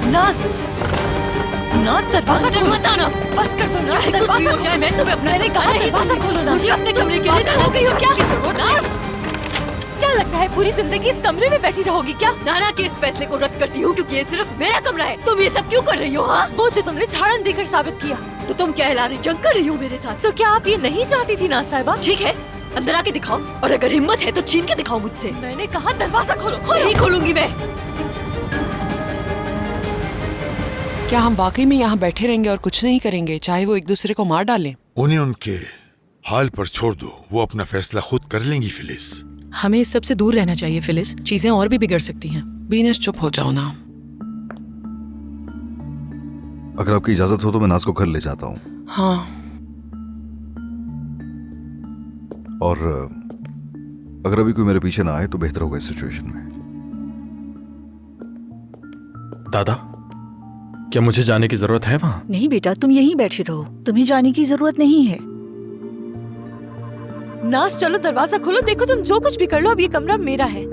नाज, नाज दरवाजा खोलो। मत आना, बस कर दो नाज, चाहे कुछ भी हो जाए मैं तुम्हें अपना मैंने कहा दरवाजा खोलो नाज। मुझे अपने कमरे के लिए पागल हो गई हो क्या नाज? क्या लगता है पूरी जिंदगी इस कमरे में बैठी रहोगी क्या? नाना के इस फैसले को रद्द करती हूँ क्योंकि ये सिर्फ मेरा कमरा है। तुम ये सब क्यों कर रही हो? हाँ, वो जो तुमने झाड़न देकर साबित किया। तो तुम क्या ऐलान जंग कर रही हो मेरे साथ? तो क्या आप ये नहीं चाहती थी नाज साहिबा? ठीक है, अंदर आके दिखाओ, और अगर हिम्मत है तो छीन के दिखाओ मुझसे। मैंने कहा दरवाजा खोलो। नहीं खोलूंगी मैं। क्या हम वाकई में यहाँ बैठे रहेंगे और कुछ नहीं करेंगे, चाहे वो एक दूसरे को मार डालें? उन्हें उनके हाल पर छोड़ दो, वो अपना फैसला खुद कर लेंगी। फिलिस, हमें इस सब से दूर रहना चाहिए फिलिस, चीजें और भी बिगड़ सकती हैं। बीनस चुप हो जाओ ना। अगर आपकी इजाजत हो तो मैं नाज को घर ले जाता हूँ। हाँ, और अगर अभी कोई मेरे पीछे ना आए तो बेहतर होगा इस सिचुएशन में। दादा, क्या मुझे जाने की जरूरत है वहाँ? नहीं बेटा, तुम यहीं बैठे रहो, तुम्हें जाने की जरूरत नहीं है। नाज चलो दरवाजा खोलो। देखो तुम जो कुछ भी कर लो, अब ये कमरा मेरा है।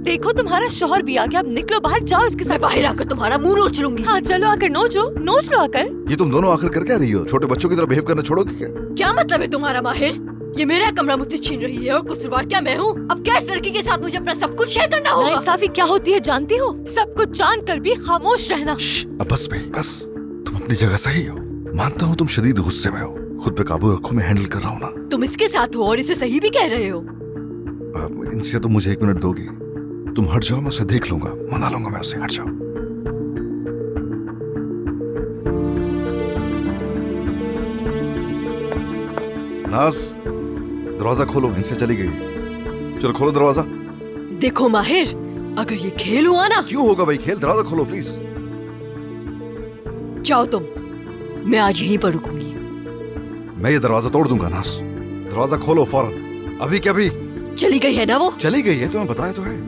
देखो तुम्हारा शौहर भी आ गया, अब निकलो बाहर, जाओ इसके साथ। बाहर आकर तुम्हारा मुंह नोच लूंगी। हाँ चलो आकर नोचो, नोच लो आकर। ये तुम दोनों आखिर कर क्या रही हो? छोटे बच्चों की तरह बिहेव करना छोड़ोगे क्या? क्या मतलब है तुम्हारा माहिर? ये मेरा कमरा मुझसे छीन रही है और कसूरवार क्या मैं हूँ? अब क्या इस लड़की के साथ मुझे अपना सब कुछ शेयर करना होगा? नाइंसाफी क्या होती है जानती हो? सब कुछ जान कर भी खामोश रहना। अब बस बे, बस। तुम अपनी जगह सही हो। मानता हूँ तुम शदीद गुस्से में हो, खुद पे काबू रखो, मैं हैंडल कर रहा हूँ ना। तुम इसके साथ हो और इसे सही भी कह रहे हो। इनसे तुम मुझे 1 मिनट दोगे? तुम हट जाओ, मैं उसे देख लूंगा, मना लूंगा मैं उसे। हट जाओ। नाज, दरवाजा खोलो, इनसे चली गई। चलो खोलो दरवाजा। देखो माहिर, अगर ये खेल हुआ ना। क्यों होगा भाई खेल? दरवाजा खोलो प्लीज। जाओ तुम, मैं आज यहीं पर रुकूंगी। मैं ये दरवाजा तोड़ दूंगा नाज। दरवाजा खोलो फौरन, अभी क्या अभी। चली गई है ना वो? चली गई है, तुम्हें बताया तो है।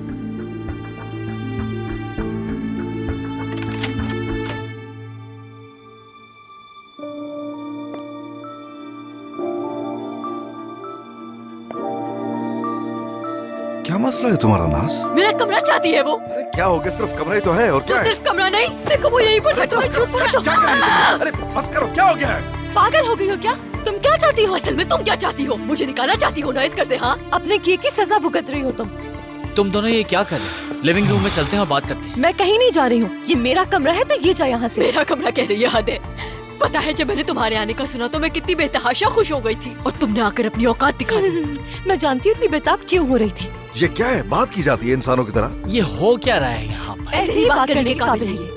क्या मसला है तुम्हारा नाज? मेरा कमरा चाहती है वो। अरे क्या हो गया, सिर्फ कमरा ही तो है, और क्या है? सिर्फ कमरा नहीं, देखो वो यहीं पर बैठा है। चुप कर दो। क्या कर रही हो? अरे बस करो, क्या हो गया है? पागल हो गई हो क्या? तुम क्या चाहती हो? असल में तुम क्या चाहती हो? मुझे निकालना चाहती हो ना इस घर से? हाँ, अपने किए की सजा भुगत रही हो तुम दोनों ये क्या कर रहे हो? लिविंग रूम में चलते हैं और बात करते हैं। मैं कहीं नहीं जा रही हूँ, ये मेरा कमरा है तो ये जा यहाँ से। मेरा कमरा कह रही है, हद है। पता है जब मैंने तुम्हारे आने का सुना तो मैं कितनी बेतहाशा खुश हो गई थी, और तुमने आकर अपनी औकात दिखा दी। मैं जानती हूँ इतनी बेताब क्यों हो रही थी। ये क्या है? बात की जाती है इंसानों की तरह। ये हो क्या रहा है यहाँ पर? ऐसे ही बात करने के काबिल है ये।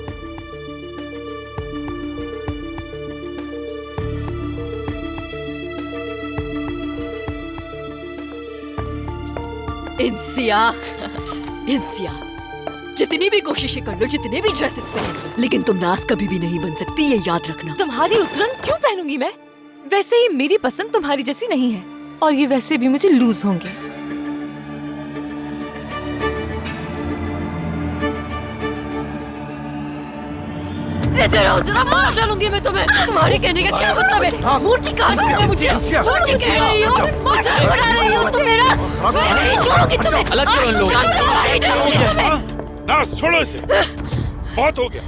इंसिया, इंसिया, जितनी भी कोशिशें कर लो, जितने भी ड्रेसेस पहन लो, लेकिन तुम नाज कभी भी नहीं बन सकती, ये याद रखना। तुम्हारी उतरन क्यों पहनूंगी मैं? वैसे ही मेरी पसंद तुम्हारी जैसी नहीं है, और ये वैसे भी मुझे लूज होंगे। इधर आओ, जरा मार डालूंगी मैं तुम्हें। तुम्हारे कहने का क्या मतलब है? मूर्ति कहाँ से है मुझे? छोड़ के कह रही हो? मजाक बना रही हो तुम मेरा? छोड़ोगी तुम्हें? अलग करो इन लोगों को। नाज छोड़ो इसे, बहुत हो गया,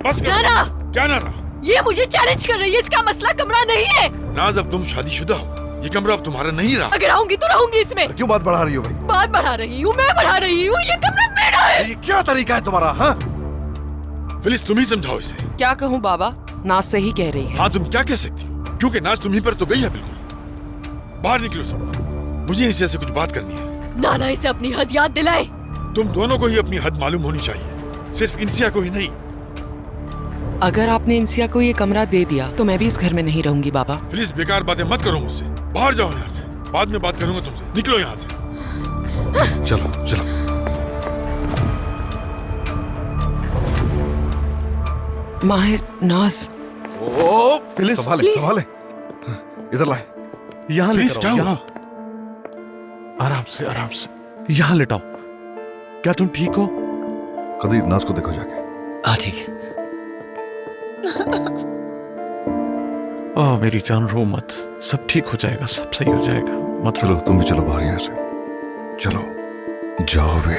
बस करो। नाना, क्या नाना? ये मुझे चैलेंज कर रही है, इसका मसला कमरा नहीं है। नाज, अब तुम शादीशुदा हो, ये कमरा अब तुम्हारा नहीं रहा। अगर आऊंगी तो रहूंगी इसमें। क्यों बात बढ़ा रही हो भाई? बात बढ़ा रही हूँ, मैं बढ़ा रही हूँ, ये कमरा मेरा है। ये क्या तरीका है तुम्हारा? हाँ, फिलिस तुम ही समझाओ इसे। क्या कहूँ बाबा, नाज सही कह रही है। हाँ, तुम क्या कह सकती हो, क्योंकि नाज तुम्हीं पर तो गई है। बिल्कुल बाहर निकलो सब, मुझे इनसे ऐसे कुछ बात करनी है। नाना इसे अपनी हद याद दिलाए। तुम दोनों को ही अपनी हद मालूम होनी चाहिए, सिर्फ इंसिया को ही नहीं। अगर आपने इंसिया को ये कमरा दे दिया तो मैं भी इस घर में नहीं रहूंगी बाबा। प्लीज बेकार बातें मत करो मुझसे, बाहर जाओ यहाँ से, बाद में बात करूंगा तुमसे, निकलो यहाँ से। चलो चलो। माहिर, नाज, ओ फिलिस, संभाले संभाले, इधर लाए। यहाँ प्लीज, लेटाओ, क्या हुआ? यहाँ आराम से, आराम से यहाँ लेटाओ। क्या तुम ठीक हो? कदीर, नाज को देखो जाके। हाँ ठीक है। मेरी जान, रो मत, सब ठीक हो जाएगा, सब सही हो जाएगा, मत रो। चलो तुम भी चलो बाहर यहाँ से, चलो जाओ बे।